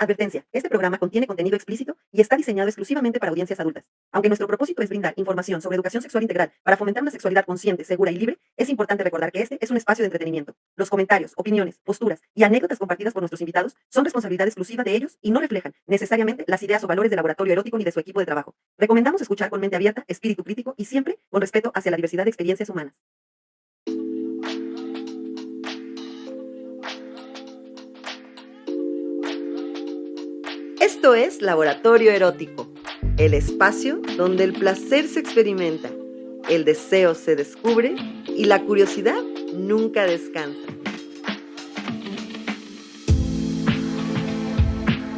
Advertencia: este programa contiene contenido explícito y está diseñado exclusivamente para audiencias adultas. Aunque nuestro propósito es brindar información sobre educación sexual integral para fomentar una sexualidad consciente, segura y libre, es importante recordar que este es un espacio de entretenimiento. Los comentarios, opiniones, posturas y anécdotas compartidas por nuestros invitados son responsabilidad exclusiva de ellos y no reflejan necesariamente las ideas o valores del Laboratorio Erótico ni de su equipo de trabajo. Recomendamos escuchar con mente abierta, espíritu crítico y siempre con respeto hacia la diversidad de experiencias humanas. Esto es Laboratorio Erótico, el espacio donde el placer se experimenta, el deseo se descubre y la curiosidad nunca descansa.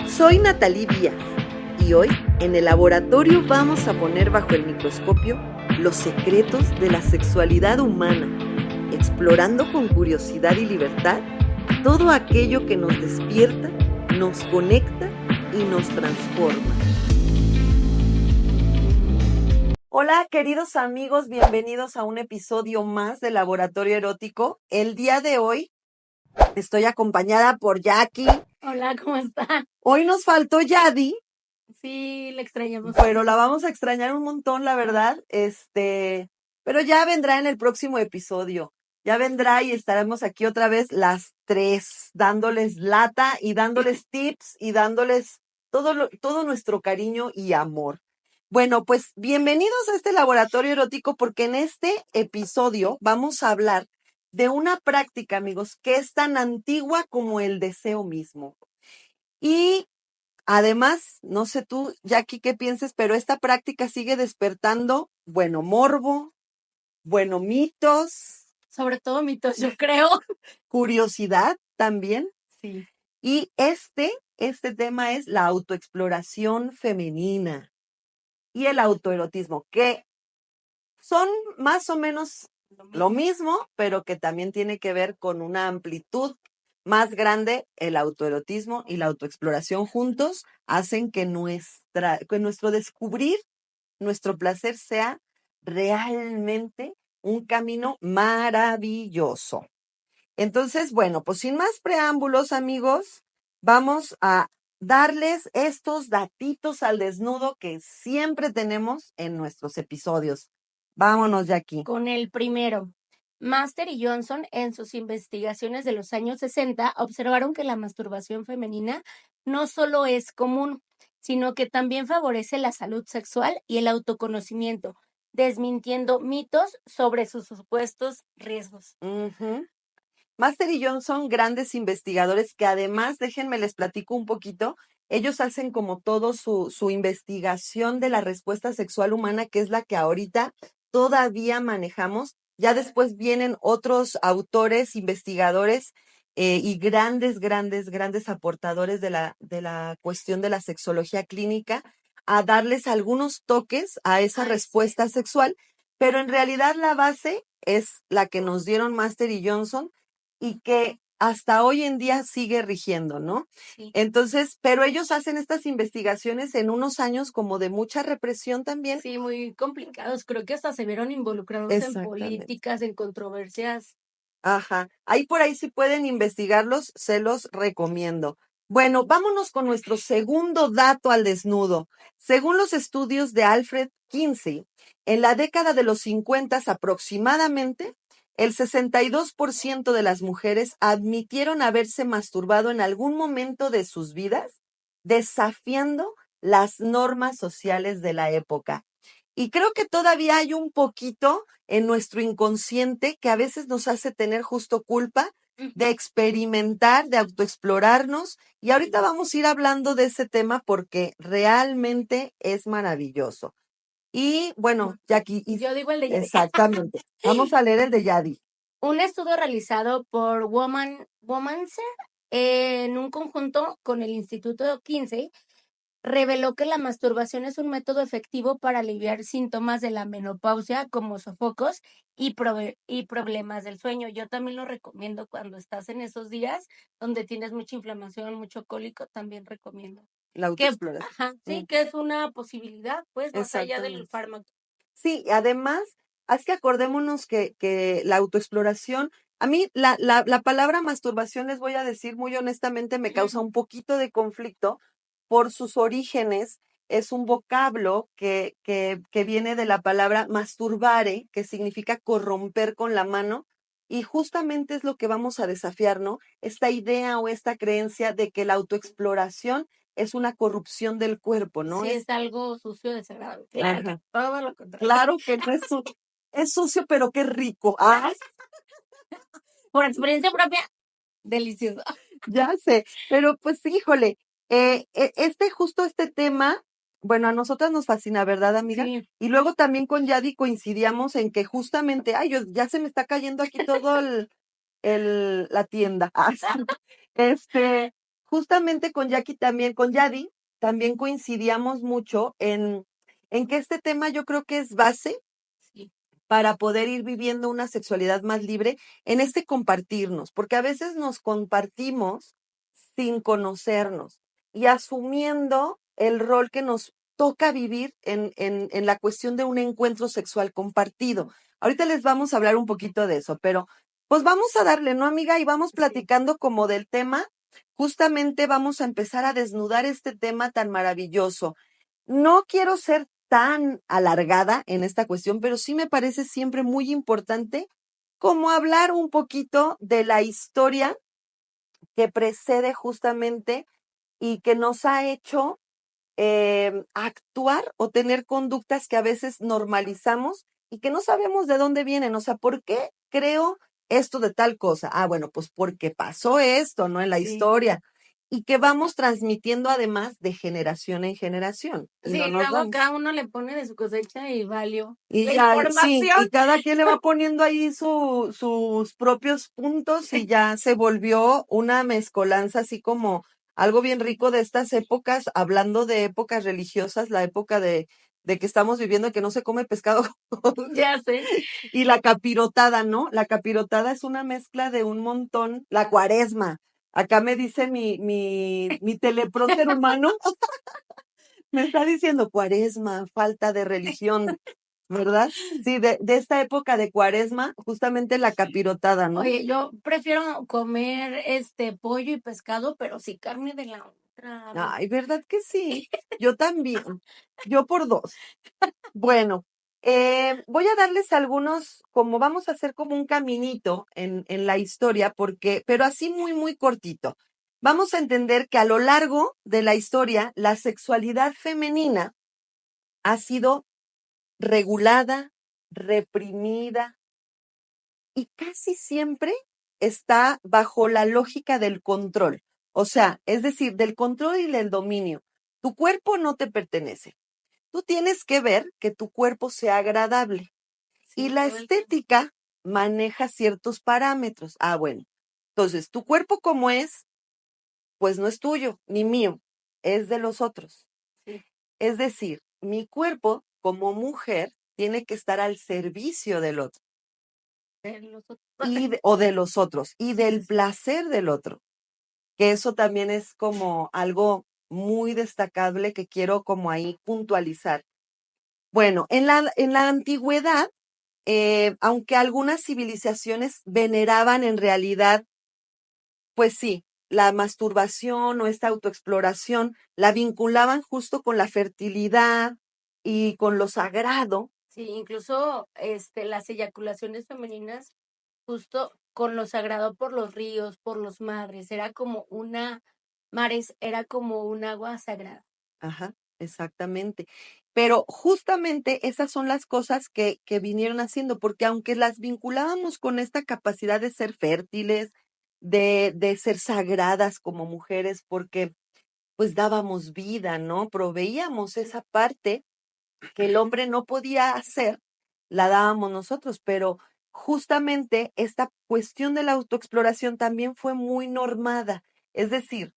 Soy Natalie Díaz y hoy en el laboratorio vamos a poner bajo el microscopio los secretos de la sexualidad humana, explorando con curiosidad y libertad todo aquello que nos despierta, nos conecta y nos transforma. Hola, queridos amigos, bienvenidos a un episodio más de Laboratorio Erótico. El día de hoy estoy acompañada por Jackie. Hola, ¿cómo está? Hoy nos faltó Yadi. Sí, la extrañamos. Pero la vamos a extrañar un montón, la verdad. Pero ya vendrá en el próximo episodio. Ya vendrá y estaremos aquí otra vez las tres, dándoles lata y dándoles tips y dándoles todo nuestro cariño y amor. Bueno, pues bienvenidos a este laboratorio erótico porque en este episodio vamos a hablar de una práctica, amigos, que es tan antigua como el deseo mismo. Y además, no sé tú, Jackie, qué pienses, pero esta práctica sigue despertando, morbo, mitos. Sobre todo mitos, yo creo. Curiosidad también. Sí. Y este tema es la autoexploración femenina y el autoerotismo, que son más o menos lo mismo, pero que también tiene que ver con una amplitud más grande. El autoerotismo y la autoexploración juntos hacen que nuestro descubrir, nuestro placer sea realmente un camino maravilloso. Entonces, pues sin más preámbulos, amigos, vamos a darles estos datitos al desnudo que siempre tenemos en nuestros episodios. Vámonos, Jackie. Con el primero. Master y Johnson, en sus investigaciones de los años 60, observaron que la masturbación femenina no solo es común, sino que también favorece la salud sexual y el autoconocimiento, desmintiendo mitos sobre sus supuestos riesgos. Master y Johnson, grandes investigadores que además, déjenme les platico un poquito, ellos hacen como todo su investigación de la respuesta sexual humana, que es la que ahorita todavía manejamos. Ya después vienen otros autores, investigadores y grandes aportadores de la cuestión de la sexología clínica a darles algunos toques a esa respuesta sexual, pero en realidad la base es la que nos dieron Master y Johnson y que hasta hoy en día sigue rigiendo, ¿no? Sí. Entonces, pero ellos hacen estas investigaciones en unos años como de mucha represión también. Sí, muy complicados. Creo que hasta se vieron involucrados en políticas, en controversias. Ajá. Ahí por ahí si pueden investigarlos, se los recomiendo. Bueno, vámonos con nuestro segundo dato al desnudo. Según los estudios de Alfred Kinsey, en la década de los 50 aproximadamente, el 62% de las mujeres admitieron haberse masturbado en algún momento de sus vidas, desafiando las normas sociales de la época. Y creo que todavía hay un poquito en nuestro inconsciente que a veces nos hace tener justo culpa de experimentar, de autoexplorarnos. Y ahorita vamos a ir hablando de ese tema porque realmente es maravilloso. Y bueno, Jackie. Yo digo el de Yadi. Exactamente. Vamos a leer el de Yadi. Un estudio realizado por Womancer en un conjunto con el Instituto Kinsey reveló que la masturbación es un método efectivo para aliviar síntomas de la menopausia como sofocos y problemas del sueño. Yo también lo recomiendo cuando estás en esos días donde tienes mucha inflamación, mucho cólico, también recomiendo. La autoexploración. Sí, que es una posibilidad, pues, más allá del fármaco. Sí, además, es que acordémonos que la autoexploración A mí la palabra masturbación, les voy a decir muy honestamente, me causa un poquito de conflicto por sus orígenes. Es un vocablo que viene de la palabra masturbare, que significa corromper con la mano, y justamente es lo que vamos a desafiar, ¿no? Esta idea o esta creencia de que la autoexploración es una corrupción del cuerpo, ¿no? Sí, es algo sucio, desagradable. Ajá. Claro, todo lo contrario. Claro que no es sucio, pero qué rico. ¡Ay! Por experiencia propia, delicioso. Ya sé, pero pues híjole, justo este tema, bueno, a nosotras nos fascina, ¿verdad, amiga? Sí. Y luego también con Yadi coincidíamos en que justamente, ay, ya se me está cayendo aquí todo la tienda. Justamente con Jackie también, con Yadi, también coincidíamos mucho en que este tema yo creo que es base Sí. para poder ir viviendo una sexualidad más libre en este compartirnos, porque a veces nos compartimos sin conocernos y asumiendo el rol que nos toca vivir en la cuestión de un encuentro sexual compartido. Ahorita les vamos a hablar un poquito de eso, pero pues vamos a darle, ¿no, amiga? Y vamos platicando como del tema. Justamente vamos a empezar a desnudar este tema tan maravilloso. No quiero ser tan alargada en esta cuestión, pero sí me parece siempre muy importante como hablar un poquito de la historia que precede justamente y que nos ha hecho actuar o tener conductas que a veces normalizamos y que no sabemos de dónde vienen. O sea, ¿por qué creo esto de tal cosa? Ah, bueno, pues porque pasó esto, ¿no? En la historia. Y que vamos transmitiendo además de generación en generación. Y Sí, no nos luego damos. cada uno le pone de su cosecha y valió Y la ya, sí, información. y cada quien le va poniendo ahí sus propios puntos y ya se volvió una mezcolanza así como algo bien rico de estas épocas, hablando de épocas religiosas, la época de que estamos viviendo que no se come pescado Ya sé. y la capirotada, ¿no? La capirotada es una mezcla de un montón, la cuaresma. Acá me dice mi teleprompter humano, me está diciendo cuaresma, falta de religión. ¿Verdad? Sí, de esta época de cuaresma, justamente la capirotada, ¿no? Oye, yo prefiero comer pollo y pescado, pero sí carne de la otra. Ay, ¿verdad que sí? Yo también. Yo por dos. Bueno, voy a darles algunos, como vamos a hacer como un caminito en la historia, pero así muy, muy cortito. Vamos a entender que a lo largo de la historia, la sexualidad femenina ha sido regulada, reprimida, y casi siempre está bajo la lógica del control. O sea, es decir, del control y del dominio. Tu cuerpo no te pertenece. Tú tienes que ver que tu cuerpo sea agradable. Y la estética maneja ciertos parámetros. Ah, bueno. Entonces, tu cuerpo como es, pues no es tuyo ni mío, es de los otros. Sí. Es decir, mi cuerpo como mujer tiene que estar al servicio del otro. O de los otros y del placer del otro, que eso también es como algo muy destacable que quiero como ahí puntualizar. Bueno, en la antigüedad, aunque algunas civilizaciones veneraban en realidad, pues sí, la masturbación o esta autoexploración, la vinculaban justo con la fertilidad y con lo sagrado. Sí, incluso las eyaculaciones femeninas, justo con lo sagrado por los ríos, por los mares, era como un agua sagrada. Ajá, exactamente. Pero justamente esas son las cosas que vinieron haciendo, porque aunque las vinculábamos con esta capacidad de ser fértiles, de ser sagradas como mujeres, porque pues dábamos vida, ¿no? Proveíamos esa parte que el hombre no podía hacer, la dábamos nosotros, pero justamente esta cuestión de la autoexploración también fue muy normada. Es decir,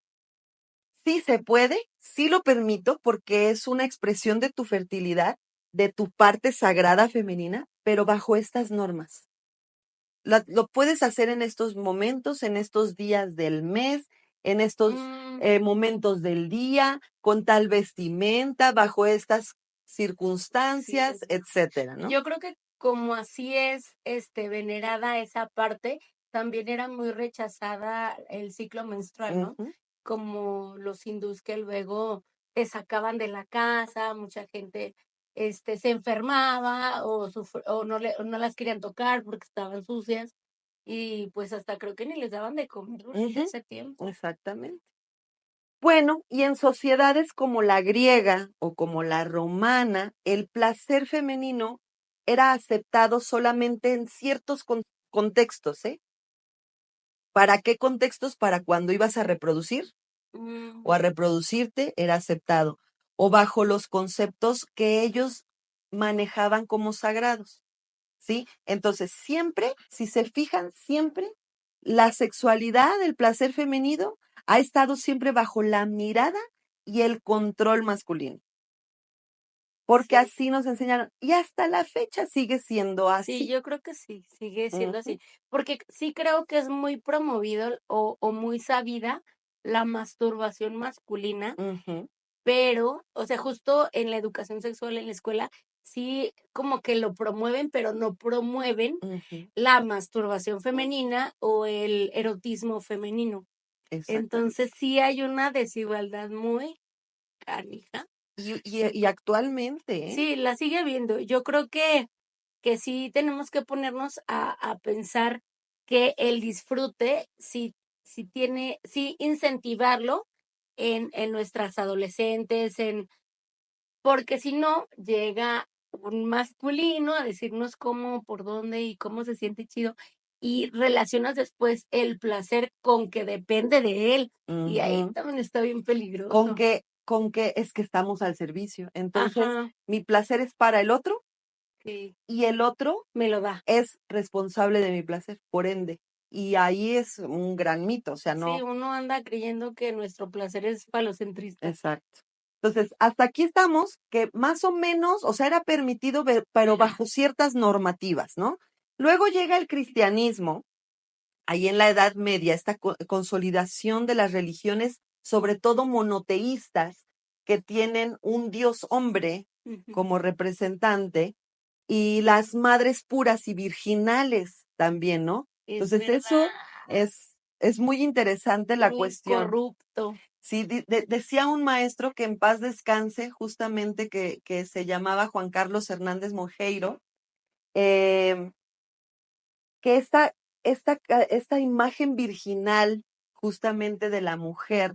sí se puede, sí lo permito porque es una expresión de tu fertilidad, de tu parte sagrada femenina, pero bajo estas normas. Lo puedes hacer en estos momentos, en estos días del mes, en estos momentos del día, con tal vestimenta, bajo estas circunstancias, etcétera, ¿no? Yo creo que como así es venerada esa parte, también era muy rechazada el ciclo menstrual, ¿no? Ujú, Como los hindús que luego te sacaban de la casa, mucha gente se enfermaba o no las querían tocar porque estaban sucias y pues hasta creo que ni les daban de comer durante ujú, ese tiempo. exactamente. Bueno, y en sociedades como la griega o como la romana, el placer femenino era aceptado solamente en ciertos contextos, ¿eh? ¿Para qué contextos? Para cuando ibas a reproducir o a Mm, reproducirte, era aceptado, o bajo los conceptos que ellos manejaban como sagrados, ¿sí? Entonces, siempre, si se fijan, siempre la sexualidad, el placer femenino, ha estado siempre bajo la mirada y el control masculino, porque sí, así nos enseñaron, y hasta la fecha sigue siendo sí, así. yo creo que sí, sigue siendo Ujú, así, porque sí creo que es muy promovido o muy sabida la masturbación masculina. ujú, Pero, o sea, justo en la educación sexual en la escuela, sí como que lo promueven, pero no promueven ujú, la masturbación femenina o el erotismo femenino. exactamente. Entonces, sí hay una desigualdad muy canija. Y actualmente, ¿eh? Sí, la sigue habiendo. Yo creo que sí tenemos que ponernos a pensar que el disfrute sí incentivarlo en nuestras adolescentes, porque si no, llega un masculino a decirnos cómo, por dónde y cómo se siente chido, y relacionas después el placer con que depende de él, y ahí Ujú. también está bien Con peligroso. que, con que es que estamos al servicio. Entonces, Ajá, mi placer es para el otro sí, y el otro me lo da. es responsable de mi placer, por ende. Y ahí es un gran mito, o sea, Sí, no, uno anda creyendo que nuestro placer es falocentrista. exacto. Entonces, hasta aquí estamos, que más o menos, o sea, era permitido, pero bajo ciertas normativas, ¿no? Luego llega el cristianismo, ahí en la Edad Media, esta consolidación de las religiones, sobre todo monoteístas, que tienen un dios hombre Ujú. como representante, y las madres puras y virginales también, ¿no? Es Entonces, verdad, eso es muy interesante la muy cuestión. corrupto. Sí, decía un maestro que en paz descanse, justamente que se llamaba Juan Carlos Hernández Monjeiro, em, que esta imagen virginal justamente de la mujer,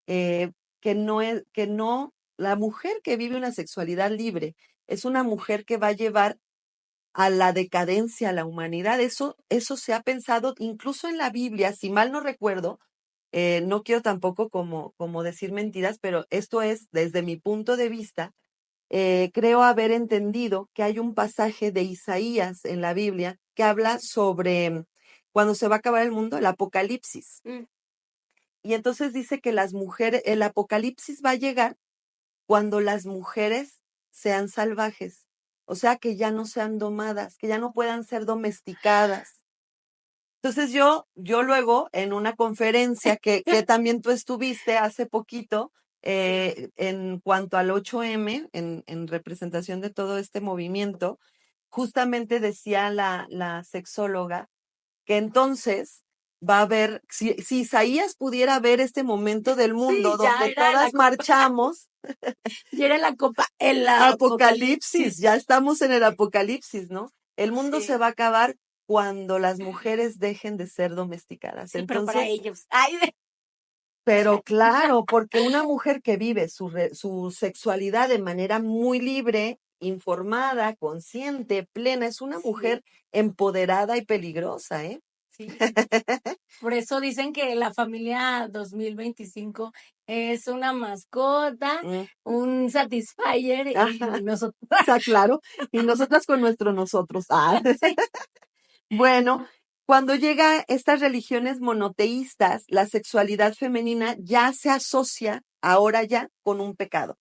eh, que no, la mujer que vive una sexualidad libre es una mujer que va a llevar a la decadencia a la humanidad. Eso se ha pensado incluso en la Biblia, si mal no recuerdo, no quiero tampoco como decir mentiras, pero esto es desde mi punto de vista. Creo haber entendido que hay un pasaje de Isaías en la Biblia que habla sobre cuando se va a acabar el mundo, el apocalipsis. Mm, Y entonces dice que las mujeres, el apocalipsis va a llegar cuando las mujeres sean salvajes, o sea, que ya no sean domadas, que ya no puedan ser domesticadas. Entonces yo luego en una conferencia que también tú estuviste hace poquito, sí. en cuanto al 8M, en representación de todo este movimiento, justamente decía la sexóloga que entonces va a haber, si Isaías pudiera ver este momento del mundo Sí, ya donde era la todas copa, marchamos, ya era la copa, el apocalipsis, apocalipsis. ya estamos en el apocalipsis, ¿no? El mundo se Sí, va a acabar cuando las mujeres dejen de ser domesticadas. sí, pero para Entonces, ellos. Ay, pero claro, porque una mujer que vive su sexualidad de manera muy libre, informada, consciente, plena, es una sí, mujer empoderada y peligrosa, ¿eh? sí. Por eso dicen que la familia 2025 es una mascota, Mm, un Satisfyer y ajá, nosotros. está claro. Y nosotras con nuestro nosotros. Ah. Sí. Bueno, cuando llega estas religiones monoteístas, la sexualidad femenina ya se asocia ahora ya con un pecado,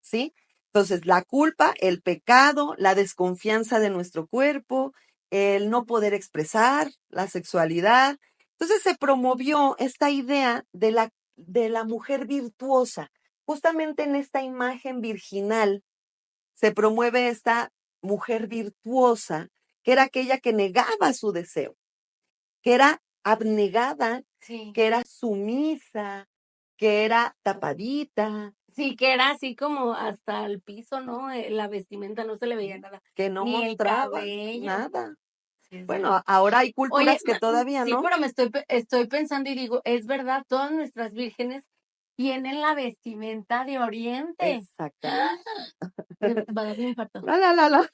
¿sí? Entonces, la culpa, el pecado, la desconfianza de nuestro cuerpo, el no poder expresar la sexualidad. Entonces, se promovió esta idea de la mujer virtuosa. Justamente en esta imagen virginal se promueve esta mujer virtuosa, que era aquella que negaba su deseo, que era abnegada, Sí. que era sumisa, que era tapadita, Sí, que era así como hasta el piso, ¿no? La vestimenta no se le veía nada, que no ni el mostraba cabello. nada. Sí, es Bueno, verdad. ahora hay Oye, culturas que todavía sí, no. pero estoy pensando y digo, es verdad, todas nuestras vírgenes tienen la vestimenta de Oriente. Exactamente. Me va a dar un infarto. La.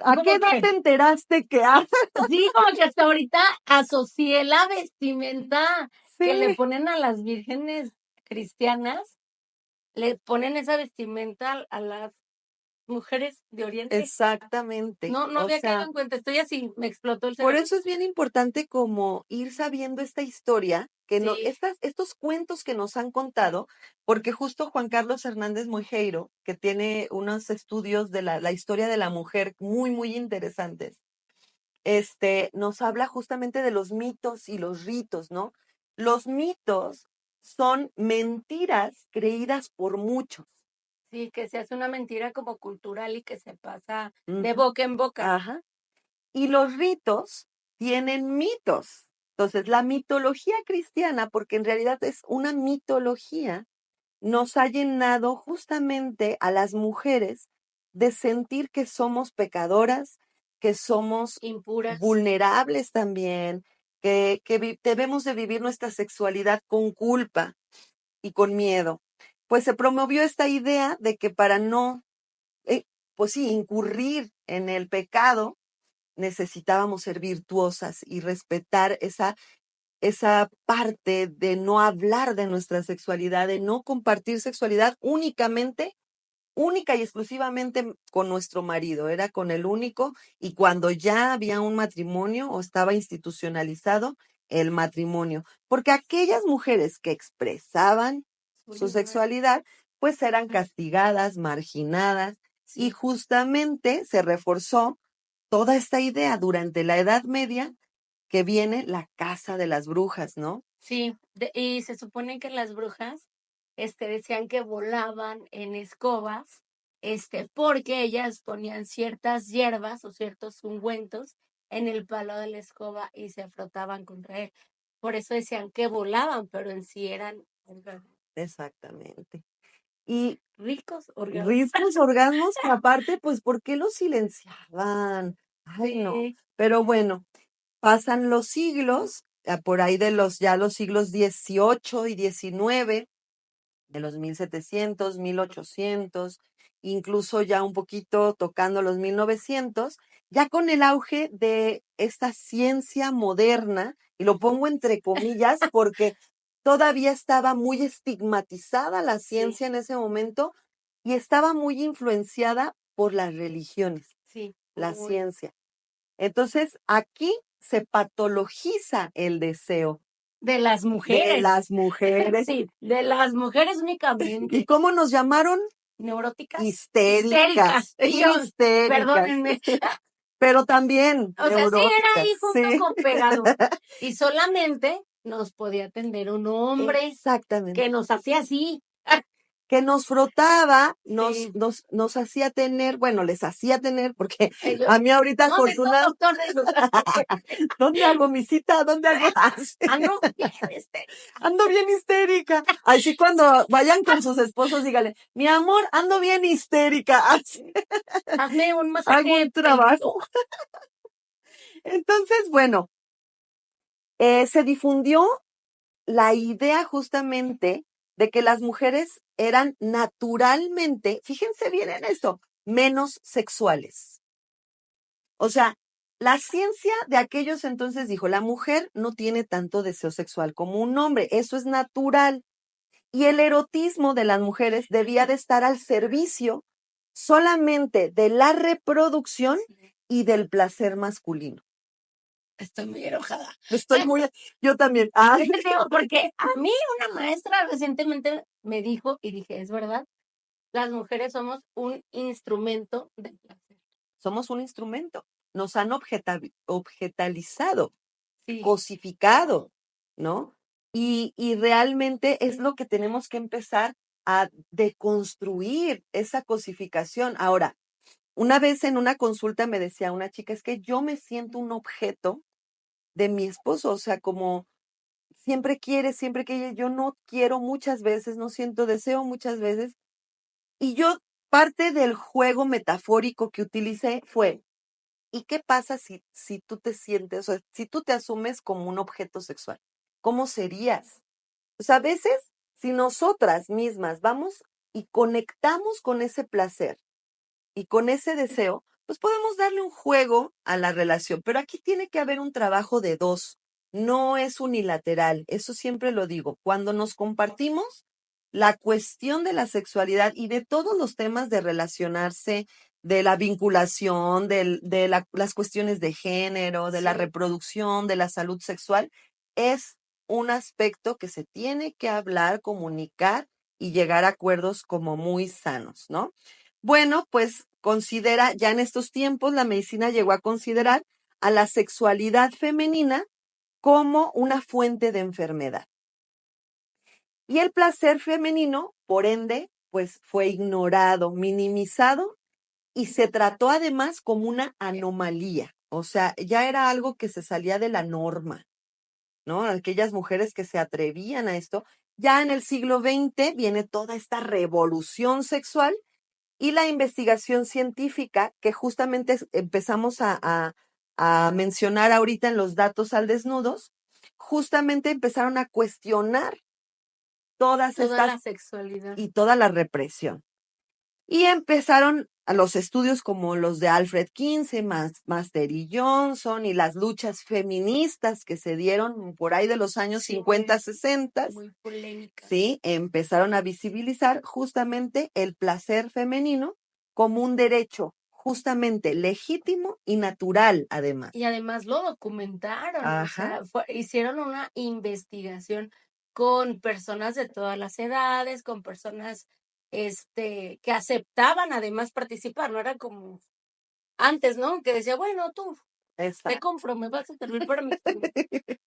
¿A qué edad te enteraste que Sí, como que hasta ahorita asocié la vestimenta que le Sí, ponen a las vírgenes cristianas, le ponen esa vestimenta a las mujeres de Oriente. exactamente. No O había caído sea, en cuenta, estoy así, me explotó el por cerebro. eso es bien importante como ir sabiendo esta historia, que no, Sí. estos cuentos que nos han contado, porque justo Juan Carlos Hernández Moijeiro, que tiene unos estudios de la historia de la mujer muy, muy interesantes, nos habla justamente de los mitos y los ritos, ¿no? Los mitos son mentiras creídas por muchos. Sí, que se hace una mentira como cultural y que se pasa de Ujú. boca en boca. Ajá. Y los ritos tienen mitos. Entonces, la mitología cristiana, porque en realidad es una mitología, nos ha llenado justamente a las mujeres de sentir que somos pecadoras, que somos Impuras. vulnerables también, que debemos de vivir nuestra sexualidad con culpa y con miedo. Pues se promovió esta idea de que para no, pues sí, incurrir en el pecado, necesitábamos ser virtuosas y respetar esa parte de no hablar de nuestra sexualidad, de no compartir sexualidad única y exclusivamente con nuestro marido, era con el único, y cuando ya había un matrimonio o estaba institucionalizado el matrimonio, porque aquellas mujeres que expresaban su sexualidad, pues eran castigadas, marginadas, y justamente se reforzó toda esta idea durante la Edad Media que viene la casa de las brujas, ¿no? Sí, y se supone que las brujas, decían que volaban en escobas, porque ellas ponían ciertas hierbas o ciertos ungüentos en el palo de la escoba y se frotaban contra él. Por eso decían que volaban, pero en sí eran Exactamente. Y ricos orgasmos. riscos orgasmos que aparte, pues, ¿por qué los silenciaban? Ay, no. Sí. Pero bueno, pasan los siglos, por ahí de los siglos XVIII y XIX, de los 1700, 1800, incluso ya un poquito tocando los 1900, ya con el auge de esta ciencia moderna, y lo pongo entre comillas porque todavía estaba muy estigmatizada la ciencia en ese momento y estaba muy influenciada por las religiones, Sí, la muy. ciencia. Entonces, aquí se patologiza el deseo De las de mujeres. las mujeres. Sí, de las mujeres ¿Y únicamente. cómo nos llamaron? ¿Neuróticas? Histéricas, Y yo, histéricas. perdónenme. Pero también O sea, sí era ahí neuróticas, junto sí. con pegado. Y solamente nos podía atender un hombre Exactamente. que nos hacía así. Que nos frotaba, Sí. nos hacía tener, bueno, les hacía tener, porque Ellos, a mí ahorita ¿dónde está el afortunadamente, doctor de esos? ¿dónde hago mi cita? ¿Dónde hago? Ando bien, Ando bien histérica. Así cuando vayan con sus esposos, díganle, mi amor, ando bien histérica. Así, hazme un hago masaje un trabajo. Entonces, bueno, se difundió la idea justamente de que las mujeres eran naturalmente, fíjense bien en esto, menos sexuales. O sea, la ciencia de aquellos entonces dijo, la mujer no tiene tanto deseo sexual como un hombre, eso es natural. Y el erotismo de las mujeres debía de estar al servicio solamente de la reproducción y del placer masculino. Estoy muy enojada. Yo también. Ay, Porque a mí una maestra recientemente me dijo, y dije, es verdad, las mujeres somos un instrumento de placer. somos un instrumento. Nos han objetalizado, Sí. cosificado, ¿no? Y realmente es lo que tenemos que empezar a deconstruir esa cosificación. Ahora, una vez en una consulta me decía una chica, es que yo me siento un objeto de mi esposo, o sea, como siempre quiere, yo no quiero muchas veces, no siento deseo muchas veces. Y yo, parte del juego metafórico que utilicé fue, ¿y qué pasa si tú te sientes, o si tú te asumes como un objeto sexual? ¿Cómo serías? O sea, a veces, si nosotras mismas vamos y conectamos con ese placer y con ese deseo, pues podemos darle un juego a la relación, pero aquí tiene que haber un trabajo de dos, no es unilateral, eso siempre lo digo. Cuando nos compartimos, la cuestión de la sexualidad y de todos los temas de relacionarse, de la vinculación, las cuestiones de género, de la Sí. reproducción, de la salud sexual, es un aspecto que se tiene que hablar, comunicar y llegar a acuerdos como muy sanos, ¿no? Bueno, pues considera, ya en estos tiempos la medicina llegó a considerar a la sexualidad femenina como una fuente de enfermedad. Y el placer femenino, por ende, pues fue ignorado, minimizado y se trató además como una anomalía. O sea, ya era algo que se salía de la norma, ¿no? Aquellas mujeres que se atrevían a esto. Ya en el siglo XX viene toda esta revolución sexual y la investigación científica que justamente empezamos a mencionar ahorita en los datos al desnudos, justamente empezaron a cuestionar todas Toda estas la sexualidad. y toda la represión. Y empezaron a los estudios como los de Alfred Kinsey, Master y Johnson, y las luchas feministas que se dieron por ahí de los años 50, 60. Muy polémica. Sí, empezaron a visibilizar justamente el placer femenino como un derecho justamente legítimo y natural, además. Y además lo documentaron, o Ajá. sea, hicieron una investigación con personas de todas las edades, con personas que aceptaban además participar, no era como antes, ¿no? Que decía, bueno, tú, te Exacto. compro, me vas a servir para mi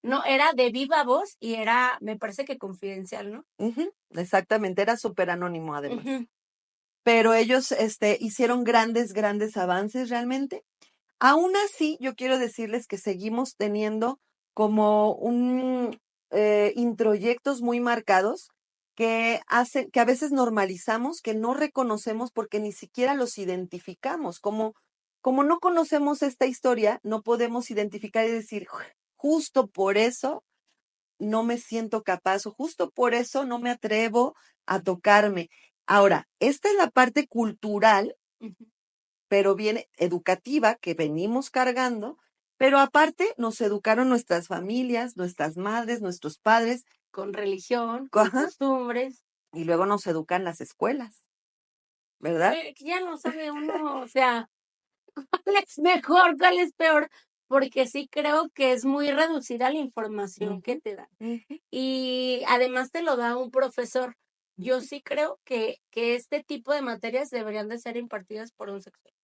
No, era de viva voz y era, me parece que confidencial, ¿no? Exactamente, era súper anónimo además. Ujú. Pero ellos hicieron grandes avances realmente. Aún así, yo quiero decirles que seguimos teniendo como introyectos muy marcados que hacen, que a veces normalizamos, que no reconocemos porque ni siquiera los identificamos. Como no conocemos esta historia, no podemos identificar y decir, justo por eso no me siento capaz o justo por eso no me atrevo a tocarme. Ahora, esta es la parte cultural, Ujú. pero bien educativa que venimos cargando, pero aparte nos educaron nuestras familias, nuestras madres, nuestros padres, Con religión, con ajá, costumbres. y luego nos educan las escuelas, ¿verdad? Que ya no sabe uno, o sea, cuál es mejor, cuál es peor, porque sí creo que es muy reducida la información que Ujú, te dan. ujú. Y además te lo da un profesor. Yo sí creo que este tipo de materias deberían de ser impartidas por un sexólogo.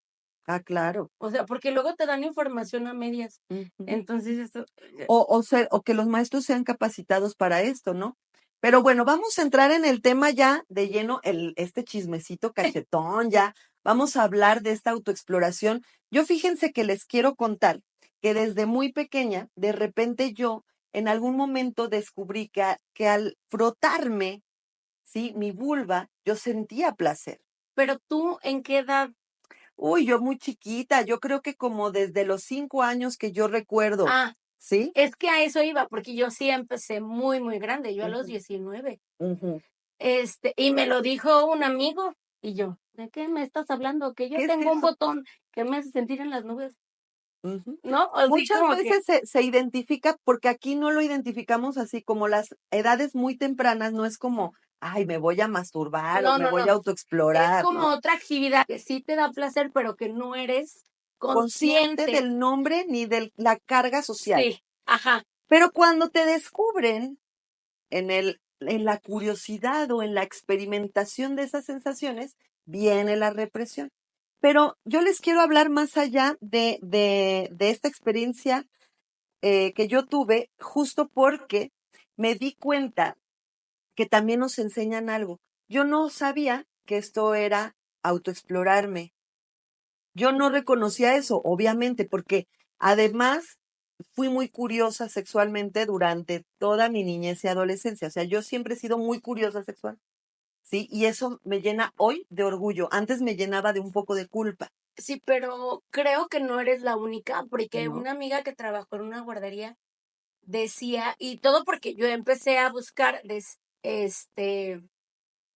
Ah, claro. O sea, porque luego te dan información a medias. Ujú. Entonces, eso, O que los maestros sean capacitados para esto, ¿no? Pero bueno, vamos a entrar en el tema ya de lleno, este chismecito cachetón, ya vamos a hablar de esta autoexploración. Yo fíjense que les quiero contar que desde muy pequeña, de repente yo en algún momento descubrí que al frotarme, ¿sí? Mi vulva, yo sentía placer. pero tú, ¿en qué edad? Uy, yo muy chiquita, yo creo que como desde los 5 años que yo recuerdo, Ah, ¿sí? es que a eso iba, porque yo sí empecé muy, muy grande, yo a los Ujú, 19. ujú. Y me lo dijo un amigo, y yo, ¿de qué me estás hablando? Que yo ¿Qué es tengo un eso? botón que me hace sentir en las nubes, Ujú. ¿no? Así Muchas como que, veces se identifica, porque aquí no lo identificamos así, como las edades muy tempranas, no es como, ay, me voy a masturbar o no, me no, voy no. a Es autoexplorar, como ¿no? otra actividad que sí te da placer, pero que no eres Consciente consciente. del nombre ni de la carga social. Sí, ajá. Pero cuando te descubren en la curiosidad o en la experimentación de esas sensaciones, viene la represión. Pero yo les quiero hablar más allá de esta experiencia que yo tuve, justo porque me di cuenta que también nos enseñan algo. Yo no sabía que esto era autoexplorarme. Yo no reconocía eso, obviamente, porque además fui muy curiosa sexualmente durante toda mi niñez y adolescencia. O sea, yo siempre he sido muy curiosa sexual, ¿sí? Y eso me llena hoy de orgullo. Antes me llenaba de un poco de culpa, Sí, pero creo que no eres la única, porque ¿no? una amiga que trabajó en una guardería decía, y todo porque yo empecé a buscar,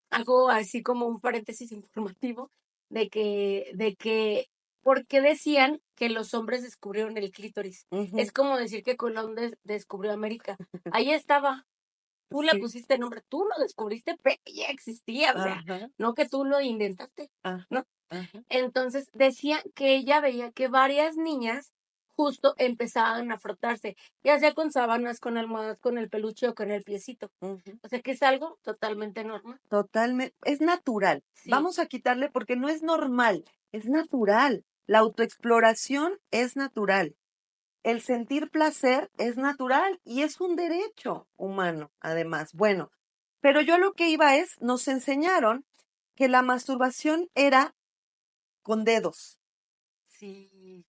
hago así como un paréntesis informativo de que, ¿por qué decían que los hombres descubrieron el clítoris? Ujú, Es como decir que Colón descubrió América. Ahí estaba, tú le sí, pusiste nombre, tú lo descubriste, pero ya existía, o sea, ajá, no que tú lo inventaste, ajá, ¿no? ajá. Entonces decía que ella veía que varias niñas justo empezaban a frotarse, ya sea con sábanas, con almohadas, con el peluche o con el piecito. Ujú. O sea que es algo totalmente normal. Totalmente, es natural. Sí, Vamos a quitarle porque no es normal, es natural. La autoexploración es natural. El sentir placer es natural y es un derecho humano, además. Bueno, pero yo lo que iba es, nos enseñaron que la masturbación era con dedos, sí.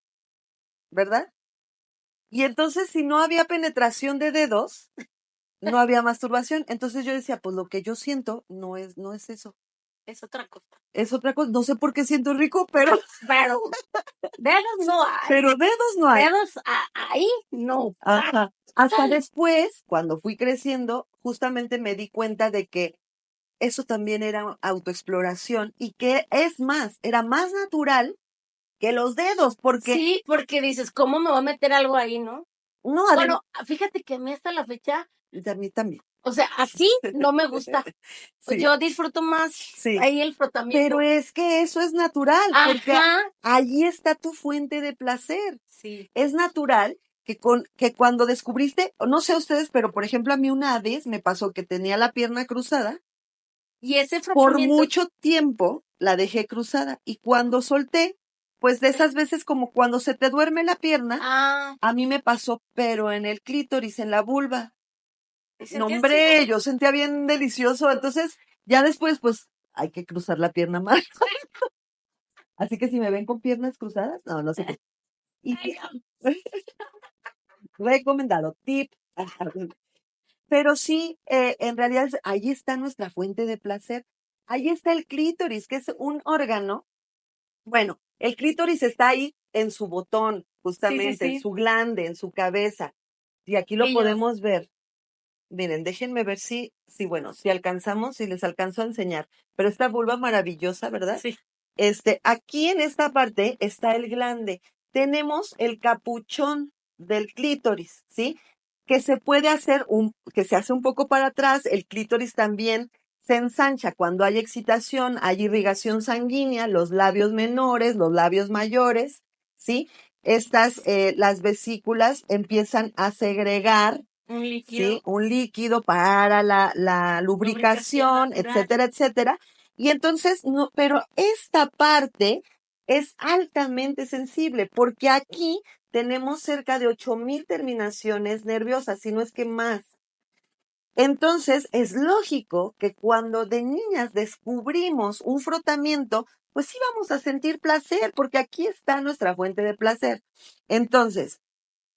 ¿verdad? Y entonces si no había penetración de dedos, no había masturbación. Entonces yo decía, pues lo que yo siento no es eso. Es otra cosa. Es otra cosa. No sé por qué siento rico, pero, Pero dedos no hay. pero dedos no hay. Dedos ahí no. Ajá. Hasta después, cuando fui creciendo, justamente me di cuenta de que eso también era autoexploración y que es más, era más natural que los dedos, porque Sí, porque dices, ¿cómo me voy a meter algo ahí, no? no, además, Bueno, fíjate que a mí hasta la fecha, a mí también. o sea, así no me gusta. Sí, Yo disfruto más sí, ahí el pero frotamiento. es que eso es natural, porque Ajá. allí está tu fuente de placer. Sí. Es natural que cuando descubriste, o no sé ustedes, pero por ejemplo a mí una vez me pasó que tenía la pierna cruzada, Y ese por frotamiento, mucho tiempo la dejé cruzada y cuando solté, pues de esas veces como cuando se te duerme la pierna, ah, a mí me pasó, pero en el clítoris, en la vulva. ¿me No, sentí así? hombre, yo sentía bien delicioso. Entonces, ya después, pues, hay que cruzar la pierna más. Así que si me ven con piernas cruzadas, no, no se preocupen. Ay, Y no. recomendado, tip. Pero sí, en realidad ahí está nuestra fuente de placer. Ahí está el clítoris, que es un órgano. Bueno, el clítoris está ahí en su botón, Sí, sí, justamente, en sí. su glande, en su cabeza. Y aquí lo Bellos. podemos ver. Miren, déjenme ver bueno, si alcanzamos, si les alcanzo a enseñar. Pero esta vulva maravillosa, ¿verdad? Sí. Aquí en esta parte está el glande. Tenemos el capuchón del clítoris, ¿sí? Que se hace un poco para atrás. El clítoris también se ensancha cuando hay excitación, hay irrigación sanguínea, los labios menores, los labios mayores, ¿sí? Las vesículas empiezan a segregar, Un ¿sí? líquido, Un líquido para la lubricación lubricación, natural. etcétera, etcétera. Y entonces, no, pero esta parte es altamente sensible porque aquí tenemos cerca de 8,000 terminaciones nerviosas, si no es que más. Entonces, es lógico que cuando de niñas descubrimos un frotamiento, pues sí vamos a sentir placer, porque aquí está nuestra fuente de placer. Entonces,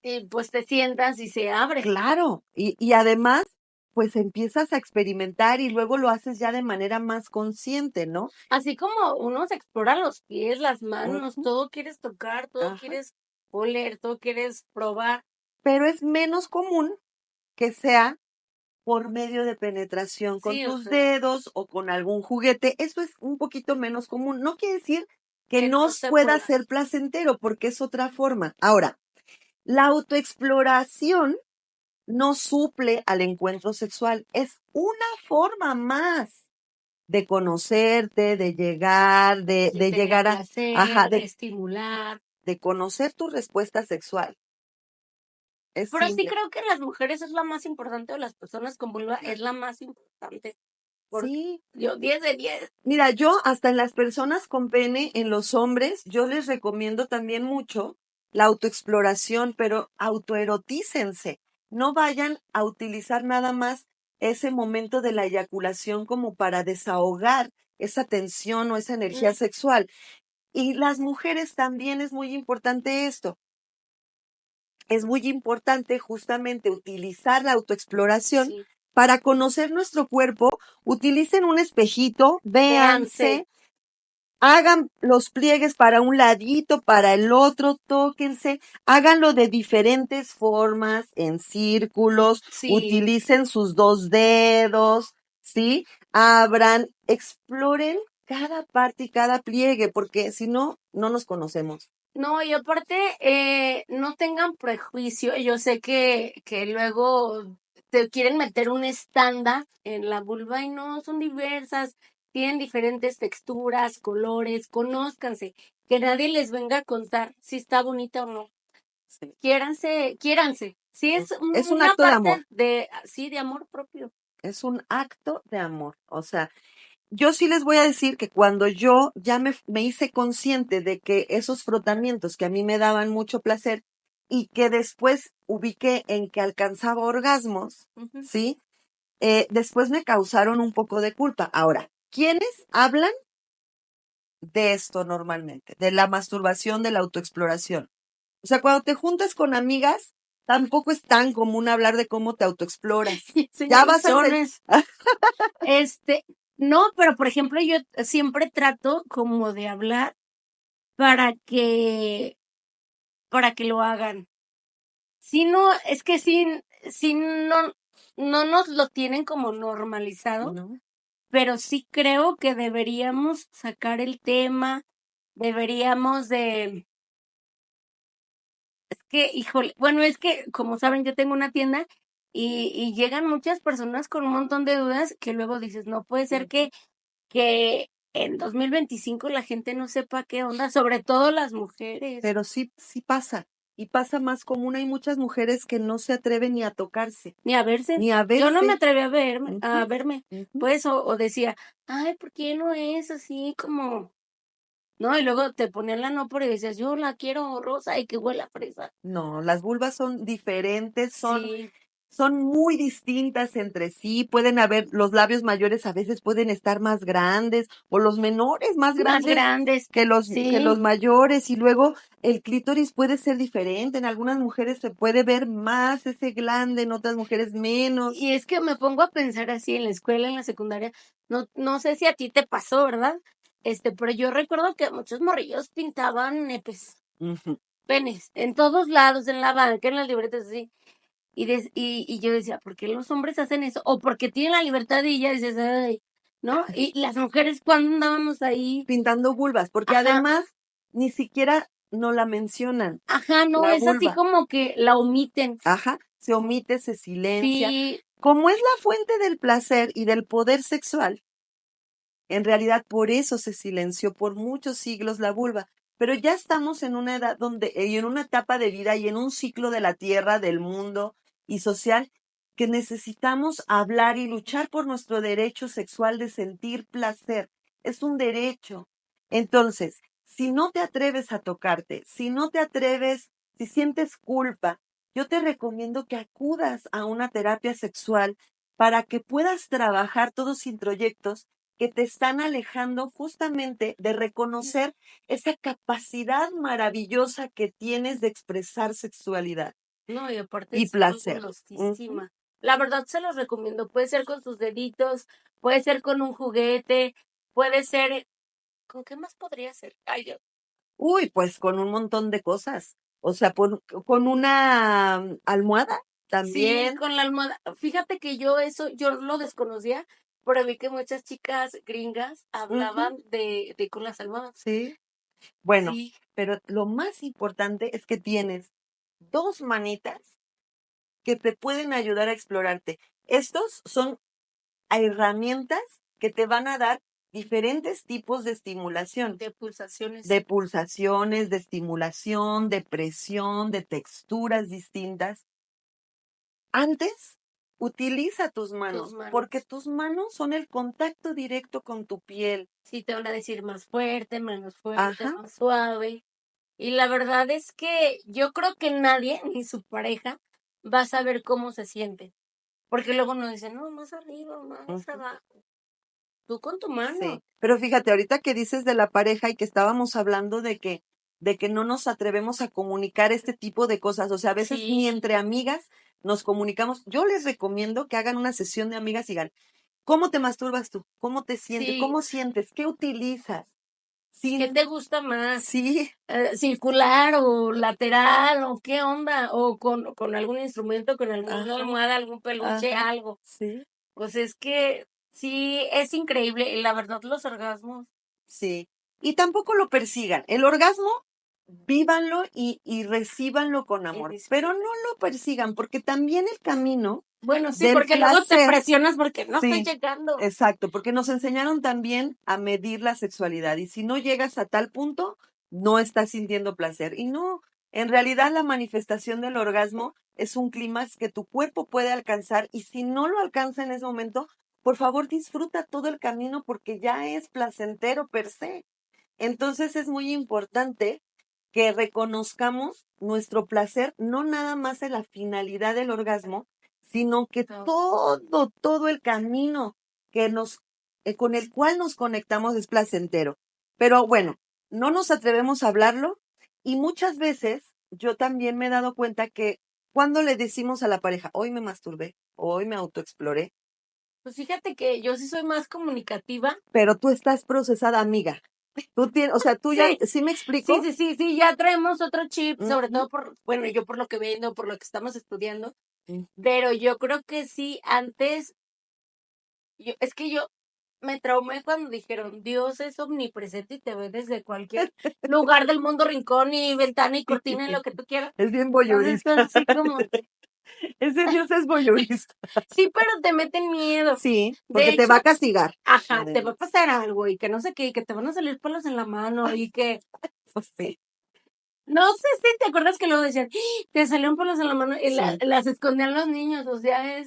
Y pues te sientas y se abre. claro, y además, pues empiezas a experimentar y luego lo haces ya de manera más consciente, ¿no? Así como uno se explora los pies, las manos, Ujú, todo quieres tocar, todo ajá. quieres oler, todo quieres probar. Pero es menos común que sea por medio de penetración con Sí, o tus sea, dedos o con algún juguete. Eso es un poquito menos común. No quiere decir que que no no se pueda pueda. ser placentero, porque es otra forma. Ahora, la autoexploración no suple al encuentro sexual, es una forma más de conocerte, de llegar, de, De de tener llegar a, ajá, placer, de estimular. de conocer tu respuesta sexual. Es Pero sí simple. creo que las mujeres es la más importante, o las personas con vulva es la más importante. Porque Sí, yo 10 de 10. mira, yo hasta en las personas con pene, en los hombres, yo les recomiendo también mucho la autoexploración, pero autoerotícense. No vayan a utilizar nada más ese momento de la eyaculación como para desahogar esa tensión o esa energía Mm, sexual. Y las mujeres también es muy importante esto. es muy importante justamente utilizar la autoexploración Sí. para conocer nuestro cuerpo. Utilicen un espejito, véanse, hagan los pliegues para un ladito, para el otro, tóquense, háganlo de diferentes formas, en círculos, Sí. utilicen sus 2 dedos, ¿sí? Abran, exploren cada parte y cada pliegue, porque si no, no nos conocemos. No, y aparte, no tengan prejuicio. Yo sé que luego te quieren meter un estándar en la vulva y no, son diversas, tienen diferentes texturas, colores, conózcanse, que nadie les venga a contar si está bonita o no. Sí. Quiéranse. Sí, es un una acto de amor. parte de, sí, de amor propio. Es un acto de amor. O sea, yo sí les voy a decir que cuando yo ya me hice consciente de que esos frotamientos que a mí me daban mucho placer y que después ubiqué en que alcanzaba orgasmos, Ujú. ¿sí? Después me causaron un poco de culpa. Ahora, ¿quiénes hablan de esto normalmente? De la masturbación, de la autoexploración. O sea, cuando te juntas con amigas, tampoco es tan común hablar de cómo te autoexploras. Ya vas a ser... No, pero por ejemplo, yo siempre trato como de hablar para que lo hagan. Si no, es que si no nos lo tienen como normalizado, ¿no? pero sí creo que deberíamos sacar el tema, deberíamos de, es que, híjole, bueno, es que como saben, yo tengo una tienda y llegan muchas personas con un montón de dudas que luego dices, no puede ser que en 2025 la gente no sepa qué onda, sobre todo las mujeres. Pero sí, sí pasa. Y pasa más común. Hay muchas mujeres que no se atreven ni a tocarse, Ni a verse. ni a Yo no me verse. atreví a verme. Ujú. Pues, o decía, ay, ¿por qué no es así como? No, y luego te ponían la no por y decías, yo la quiero rosa y que huele a fresa. No, las vulvas son diferentes, Sí, son muy distintas entre sí. Pueden haber, los labios mayores a veces pueden estar más grandes, o los menores más más grandes grandes. que Sí. los mayores. Y luego el clítoris puede ser diferente. En algunas mujeres se puede ver más ese glande, en otras mujeres menos. Y es que me pongo a pensar así en la escuela, en la secundaria, no sé si a ti te pasó, ¿verdad? Pero yo recuerdo que muchos morrillos pintaban nepes, Ujú. penes, en todos lados, en la banca, en las libretas, así. Y yo decía, ¿por qué los hombres hacen eso? O porque tienen la libertad y ya dices, ay, ¿no? Y las mujeres, cuando andábamos ahí? Pintando vulvas, porque Ajá, además ni siquiera no la mencionan, ajá, no, la es así vulva. como que la omiten. Ajá, se omite, se silencia. Sí, Como es la fuente del placer y del poder sexual, en realidad por eso se silenció por muchos siglos la vulva. Pero ya estamos en una edad donde, y en una etapa de vida y en un ciclo de la tierra, del mundo y social, que necesitamos hablar y luchar por nuestro derecho sexual de sentir placer. Es un derecho. Entonces, si no te atreves a tocarte, si no te atreves, si sientes culpa, yo te recomiendo que acudas a una terapia sexual para que puedas trabajar todos introyectos que te están alejando justamente de reconocer esa capacidad maravillosa que tienes de expresar sexualidad no, y aparte y es placer. Ujú. fabulosísima. La verdad se los recomiendo. Puede ser con sus deditos, puede ser con un juguete, puede ser. ¿Con qué más podría ser? Ay, yo. Uy, pues con un montón de cosas. O sea, con una almohada Sí, también. con la almohada. Fíjate que yo lo desconocía, pero vi que muchas chicas gringas Ujú, hablaban de con las almohadas. sí. Bueno, Sí, pero lo más importante es que tienes 2 manitas que te pueden ayudar a explorarte. Estos son herramientas que te van a dar diferentes tipos de estimulación, de pulsaciones. de pulsaciones, de estimulación, de presión, de texturas distintas. Antes, utiliza tus manos, porque tus manos son el contacto directo con tu piel. Sí, te van a decir más fuerte, menos fuerte, Ajá. más suave. Y la verdad es que yo creo que nadie, ni su pareja, va a saber cómo se siente. Porque luego nos dicen, no, más arriba, más Ujú. abajo. Tú con tu mano. Sí, pero fíjate, ahorita que dices de la pareja y que estábamos hablando de que de que no nos atrevemos a comunicar este tipo de cosas. O sea, a veces ni Sí, entre amigas nos comunicamos. Yo les recomiendo que hagan una sesión de amigas y digan, ¿cómo te masturbas tú? ¿Cómo te sientes? sí. ¿Cómo sientes? ¿Qué utilizas? ¿Qué Sin, te gusta más? sí, ¿Circular o lateral o qué onda? ¿O con algún instrumento, con alguna ajá, almohada, algún peluche, ajá, algo? sí, Pues es que sí, es increíble. Y la verdad, los orgasmos. sí. Y tampoco lo persigan. El orgasmo, vívanlo y recíbanlo con Y amor, pero no disfruten. lo persigan, porque también el camino Bueno, sí, del porque luego te placer. presionas porque no estoy Sí, llegando. exacto, porque nos enseñaron también a medir la sexualidad y si no llegas a tal punto, no estás sintiendo placer. Y no, en realidad la manifestación del orgasmo es un clímax que tu cuerpo puede alcanzar y si no lo alcanza en ese momento, por favor disfruta todo el camino porque ya es placentero per se. Entonces es muy importante que reconozcamos nuestro placer, no nada más en la finalidad del orgasmo, sino que No. todo el camino que con el cual nos conectamos es placentero. Pero bueno, no nos atrevemos a hablarlo y muchas veces yo también me he dado cuenta que cuando le decimos a la pareja, hoy me masturbé, hoy me autoexploré, Pues fíjate que yo sí soy más comunicativa. pero tú estás procesada, amiga. Tú tienes, o sea, tú ya, Sí, ¿sí me sí, explico? sí, sí, sí, ya traemos otro chip, sobre Ujú, todo bueno, yo por lo que vendo, por lo que estamos estudiando, ujú. pero yo creo que sí, antes, es que yo me traumé cuando dijeron, Dios es omnipresente y te ve desde cualquier lugar del mundo, rincón y ventana y cortina y lo que tú quieras. Es bien Entonces voyurista. estás así como, Ese Dios es voyurista. sí, pero te meten miedo. Sí, De porque te hecho, va a castigar. ajá, te va a Además. pasar algo y que no sé qué, y que te van a salir pelos en la mano y que Pues sí, no sé si te acuerdas que luego decían, "¡Ah! Te salieron pelos en la mano y sí. las escondían los niños, o sea,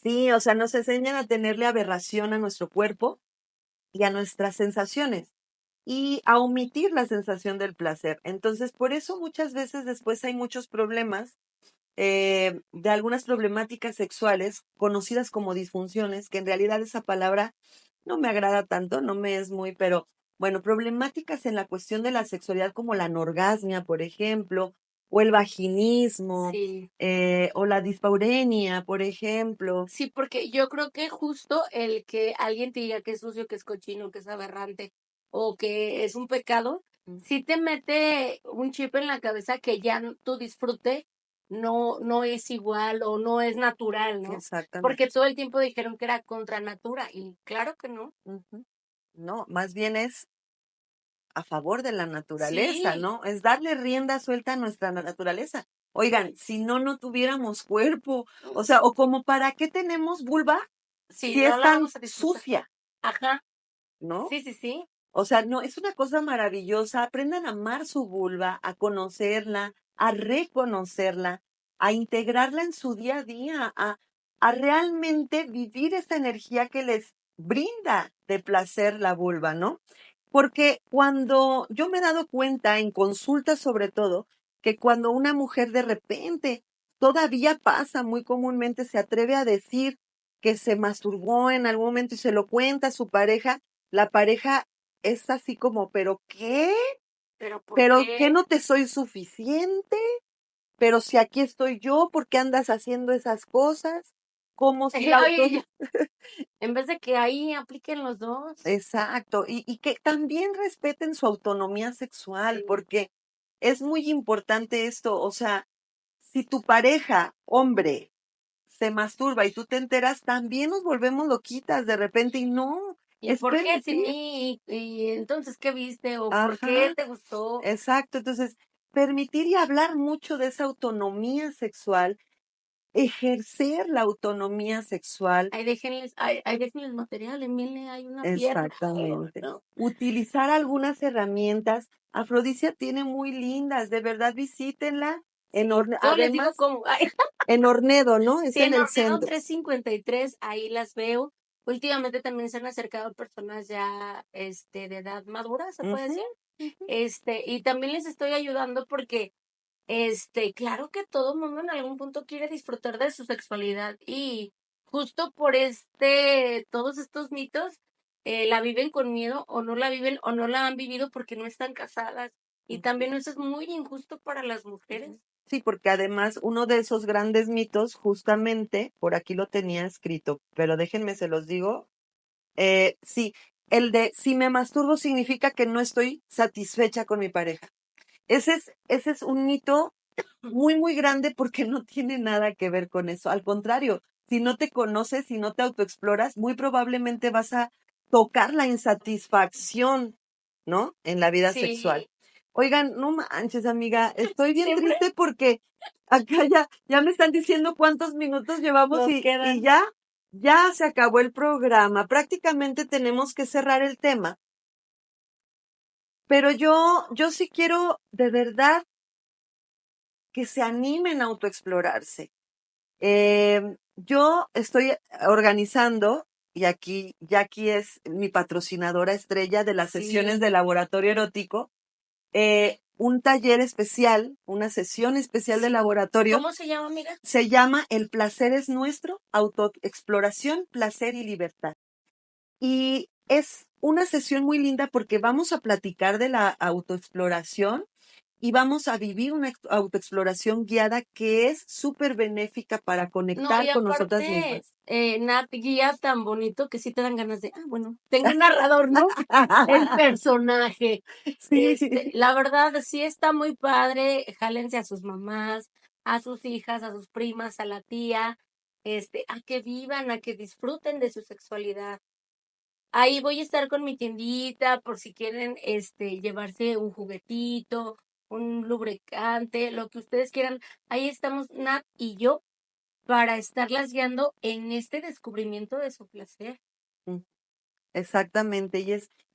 Sí, o sea, nos enseñan a tenerle aberración a nuestro cuerpo y a nuestras sensaciones y a omitir la sensación del placer. Entonces, por eso muchas veces después hay muchos problemas de algunas problemáticas sexuales conocidas como disfunciones, que en realidad esa palabra no me agrada tanto, no me es muy, pero bueno, problemáticas en la cuestión de la sexualidad como la anorgasmia, por ejemplo, o el vaginismo, sí, o la dispaurenia, por ejemplo. sí, porque yo creo que justo el que alguien te diga que es sucio, que es cochino, que es aberrante o que es un pecado, Mm, sí te mete un chip en la cabeza que ya tu disfrute no es igual o no es natural, ¿no? exactamente. Porque todo el tiempo dijeron que era contra natura y claro que no. Ujú. No, más bien es a favor de la naturaleza, Sí, ¿no? Es darle rienda suelta a nuestra naturaleza. Oigan, si no, no tuviéramos cuerpo, o sea, o como para qué tenemos vulva sí, si no es la tan vamos a disfrutar. sucia, Ajá, ¿no? sí, sí, sí. O sea, no, es una cosa maravillosa. Aprendan a amar su vulva, a conocerla, a reconocerla, a integrarla en su día a día, a realmente vivir esa energía que les brinda de placer la vulva, ¿no? Porque cuando yo me he dado cuenta en consultas sobre todo, que cuando una mujer de repente, todavía pasa muy comúnmente, se atreve a decir que se masturbó en algún momento y se lo cuenta a su pareja, la pareja es así como, ¿pero qué? Pero ¿por ¿Pero qué qué? no te soy suficiente? ¿Pero si aquí estoy yo, por qué andas haciendo esas cosas? Como si la auto... Oye, en vez de que ahí apliquen los dos. Exacto, y que también respeten su autonomía sexual, Sí. porque es muy importante esto, o sea, si tu pareja, hombre, se masturba y tú te enteras, también nos volvemos loquitas de repente y no, ¿Y es por qué sin permitir. mí? ¿Y entonces qué viste? ¿O por qué Ajá, te gustó? exacto, entonces, permitir y hablar mucho de esa autonomía sexual, ejercer la autonomía sexual. Ahí déjenles material, envíenle, hay una pierna. Ay, Exactamente. no. Utilizar algunas herramientas. Afrodisia tiene muy lindas, de verdad visítenla. Sí, solo les digo Además, cómo. Ay, en Ornedo, ¿no? Es sí, en en el Ornedo centro. 353, ahí las veo. Últimamente también se han acercado personas ya de edad madura, se puede Ujú, decir. ujú. Y también les estoy ayudando porque claro que todo el mundo en algún punto quiere disfrutar de su sexualidad y justo por todos estos mitos, la viven con miedo o no la viven o no la han vivido porque no están casadas Y también eso es muy injusto para las mujeres. Sí, porque además uno de esos grandes mitos, justamente, por aquí lo tenía escrito, pero déjenme se los digo. Sí, el de si me masturbo significa que no estoy satisfecha con mi pareja. Ese es un mito muy, muy grande porque no tiene nada que ver con eso. Al contrario, si no te conoces, si no te autoexploras, muy probablemente vas a tocar la insatisfacción, ¿no? En la vida sexual. Sí, Oigan, no manches, amiga, estoy bien siempre triste porque acá ya me están diciendo cuántos minutos llevamos nos y quedan. ya se acabó el programa. Prácticamente tenemos que cerrar el tema. Pero yo sí quiero de verdad que se animen a autoexplorarse. Yo estoy organizando, y aquí Jackie es mi patrocinadora estrella de las sesiones Sí, de laboratorio erótico, un taller especial, una sesión especial de sí. laboratorio. ¿Cómo se llama, amiga? Se llama El placer es nuestro, autoexploración, placer y libertad. Y es una sesión muy linda porque vamos a platicar de la autoexploración y vamos a vivir una autoexploración guiada que es súper benéfica para No, conectar y con nosotras aparte, mismas. Nat guía tan bonito que sí te dan ganas de, bueno, tengo un narrador, ¿no? El personaje. Sí, La verdad, sí está muy padre. Jálense a sus mamás, a sus hijas, a sus primas, a la tía, a que vivan, a que disfruten de su sexualidad. Ahí voy a estar con mi tiendita por si quieren, llevarse un juguetito, un lubricante, lo que ustedes quieran. Ahí estamos Nat y yo para estarlas guiando en este descubrimiento de su placer. exactamente.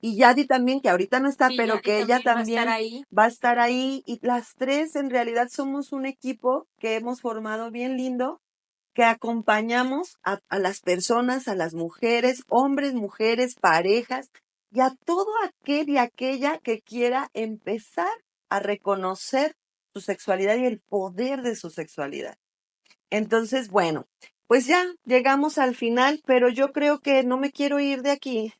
Y Yadi también, que ahorita no está, Sí, pero y que ella también va a estar también ahí. va a estar ahí. Y las tres en realidad somos un equipo que hemos formado bien lindo, que acompañamos a las personas, a las mujeres, hombres, mujeres, parejas, y a todo aquel y aquella que quiera empezar a reconocer su sexualidad y el poder de su sexualidad. Entonces, bueno, pues ya llegamos al final, pero yo creo que no me quiero ir de aquí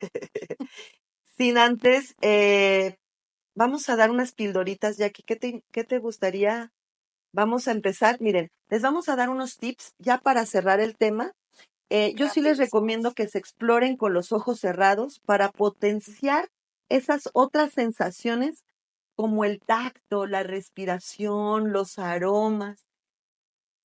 sin antes, vamos a dar unas pildoritas, Jackie. ¿Qué te gustaría? Vamos a empezar. Miren, les vamos a dar unos tips ya para cerrar el tema. Yo sí les recomiendo que se exploren con los ojos cerrados para potenciar esas otras sensaciones como el tacto, la respiración, los aromas.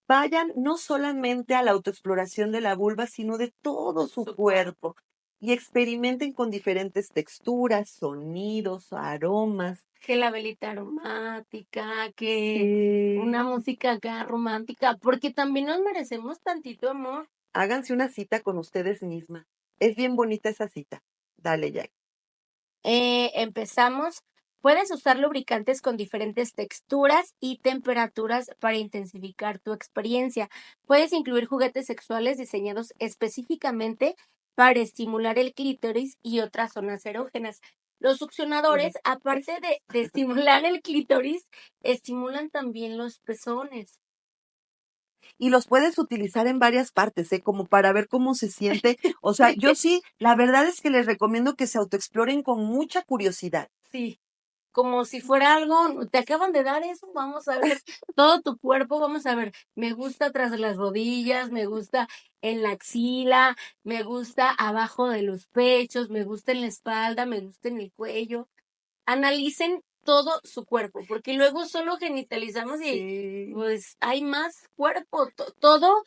Vayan no solamente a la autoexploración de la vulva, sino de todo su cuerpo y experimenten con diferentes texturas, sonidos, aromas. Que la velita aromática, que Sí. una música acá romántica, porque también nos merecemos tantito amor. Háganse una cita con ustedes mismas. Es bien bonita esa cita. Dale, Jack. Empezamos. Puedes usar lubricantes con diferentes texturas y temperaturas para intensificar tu experiencia. Puedes incluir juguetes sexuales diseñados específicamente para estimular el clítoris y otras zonas erógenas. Los succionadores, aparte de estimular el clítoris, estimulan también los pezones. Y los puedes utilizar en varias partes, ¿eh? Como para ver cómo se siente. O sea, yo sí, la verdad es que les recomiendo que se autoexploren con mucha curiosidad. Sí, como si fuera algo, te acaban de dar eso, vamos a ver todo tu cuerpo, vamos a ver, me gusta tras de las rodillas, me gusta en la axila, me gusta abajo de los pechos, me gusta en la espalda, me gusta en el cuello. Analicen todo su cuerpo, porque luego solo genitalizamos y Sí. pues hay más cuerpo, todo,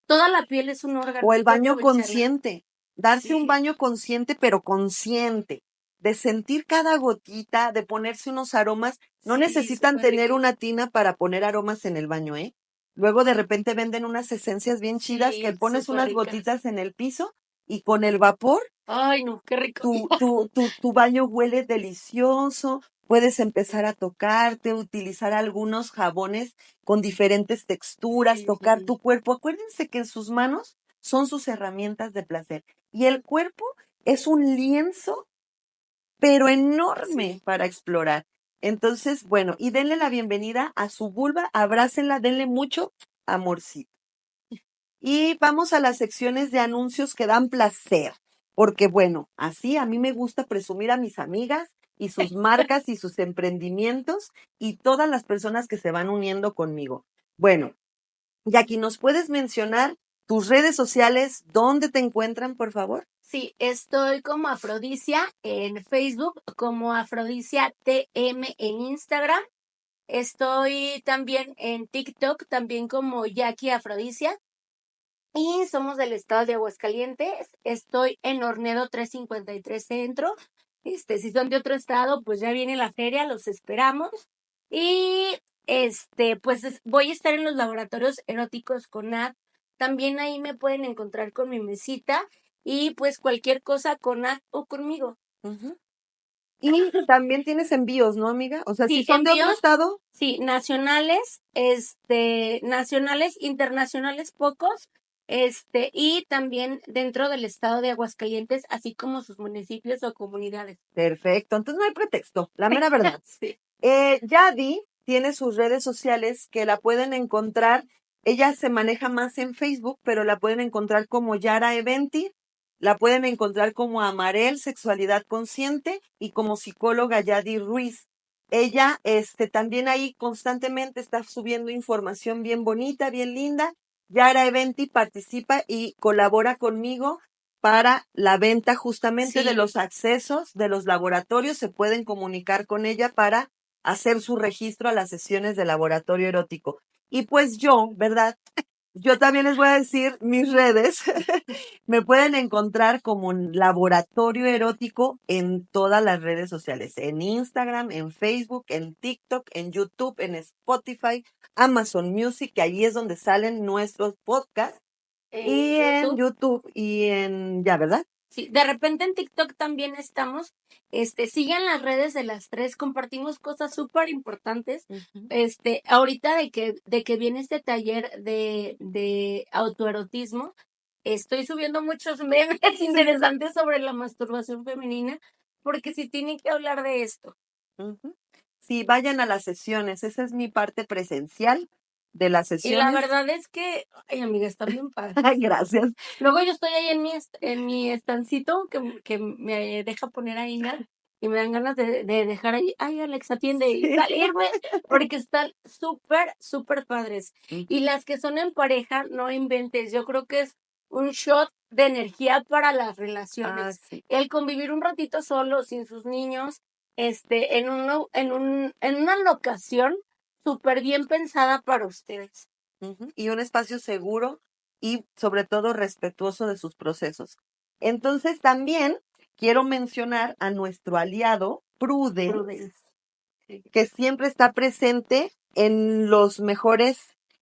toda la piel es un órgano, O hay el que baño aprovecharla. consciente. Darse un Sí, baño consciente, pero consciente. De sentir cada gotita, de ponerse unos aromas. No sí, necesitan súper tener rico. una tina para poner aromas en el baño, ¿eh? Luego de repente venden unas esencias bien chidas que Sí, pones súper unas ricas. gotitas en el piso y con el vapor Ay, no, qué rico. tu baño huele delicioso, puedes empezar a tocarte, utilizar algunos jabones con diferentes texturas, tocar Sí. tu cuerpo. Acuérdense que en sus manos son sus herramientas de placer. Y el cuerpo es un lienzo, pero enorme Sí. para explorar. Entonces, bueno, y denle la bienvenida a su vulva, abrácenla, denle mucho amorcito. Y vamos a las secciones de anuncios que dan placer, porque bueno, así a mí me gusta presumir a mis amigas y sus marcas y sus emprendimientos y todas las personas que se van uniendo conmigo. Bueno, Jackie, ¿nos puedes mencionar tus redes sociales? ¿Dónde te encuentran, por favor? Sí, estoy como Afrodisia en Facebook, como Afrodisia TM en Instagram. Estoy también en TikTok, también como Jackie Afrodisia. Y somos del estado de Aguascalientes. Estoy en Ornedo 353 Centro. Si son de otro estado, pues ya viene la feria, los esperamos. Y pues voy a estar en los laboratorios eróticos CONAD. También ahí me pueden encontrar con mi mesita y pues cualquier cosa CONAD o conmigo. Uh-huh. Y también tienes envíos, ¿no, amiga? O sea, Sí, si son de otro estado. Sí, nacionales, nacionales, internacionales pocos, y también dentro del estado de Aguascalientes, así como sus municipios o comunidades. Perfecto, entonces no hay pretexto, la mera verdad. Sí. Yadi tiene sus redes sociales que la pueden encontrar. Ella se maneja más en Facebook, pero la pueden encontrar como Yara Eventi, la pueden encontrar como Amarel, Sexualidad Consciente, y como psicóloga Yadi Ruiz. Ella también ahí constantemente está subiendo información bien bonita, bien linda. Yara Eventi participa y colabora conmigo para la venta justamente de los accesos de los laboratorios. Se pueden comunicar con ella para hacer su registro a las sesiones de laboratorio erótico. Y pues yo, ¿verdad? Yo también les voy a decir mis redes. Me pueden encontrar como Laboratorio Erótico en todas las redes sociales. En Instagram, en Facebook, en TikTok, en YouTube, en Spotify, Amazon Music, que ahí es donde salen nuestros podcasts. Y en YouTube y ya, ¿verdad? Sí, de repente en TikTok también estamos. Sigan las redes de las tres, compartimos cosas súper importantes. Uh-huh. Ahorita de que viene este taller de autoerotismo, estoy subiendo muchos memes interesantes sobre la masturbación femenina, porque sí tienen que hablar de esto. Uh-huh. Sí, vayan a las sesiones, esa es mi parte presencial de las sesiones. Y la verdad es que, ay, amiga, está bien padre. Gracias. Luego yo estoy ahí en mi estancito que me deja poner ahí y me dan ganas de dejar ahí, ay, Alex, atiende y salirme, porque están súper, súper padres. Y las que son en pareja, no inventes, yo creo que es un shot de energía para las relaciones. Sí. El convivir un ratito solo, sin sus niños, en una locación súper bien pensada para ustedes. Uh-huh. Y un espacio seguro y sobre todo respetuoso de sus procesos. Entonces también quiero mencionar a nuestro aliado Prudence, que siempre está presente en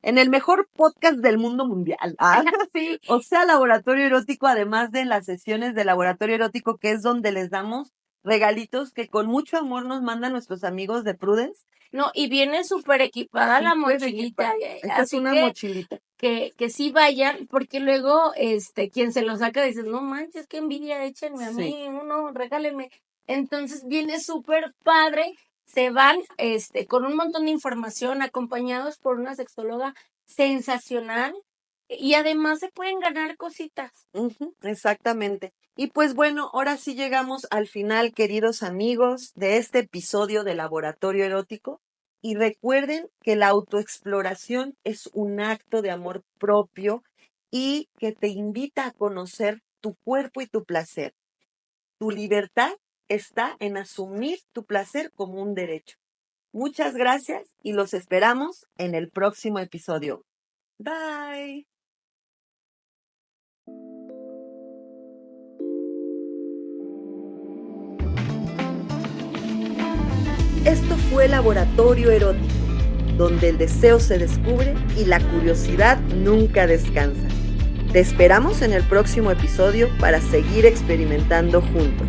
en el mejor podcast del mundo mundial. Sí. O sea, Laboratorio Erótico, además de las sesiones de Laboratorio Erótico, que es donde les damos regalitos que con mucho amor nos mandan nuestros amigos de Prudence. No, y viene súper equipada la mochilita. Esta es una mochilita. Que sí vayan, porque luego quien se lo saca dice, no manches, qué envidia, échenme a mí, uno, regálenme. Entonces viene súper padre, se van con un montón de información, acompañados por una sexóloga sensacional, y además se pueden ganar cositas. Uh-huh, exactamente. Y pues bueno, ahora sí llegamos al final, queridos amigos, de este episodio de Laboratorio Erótico. Y recuerden que la autoexploración es un acto de amor propio y que te invita a conocer tu cuerpo y tu placer. Tu libertad está en asumir tu placer como un derecho. Muchas gracias y los esperamos en el próximo episodio. Bye. Esto fue Laboratorio Erótico, donde el deseo se descubre y la curiosidad nunca descansa. Te esperamos en el próximo episodio para seguir experimentando juntos.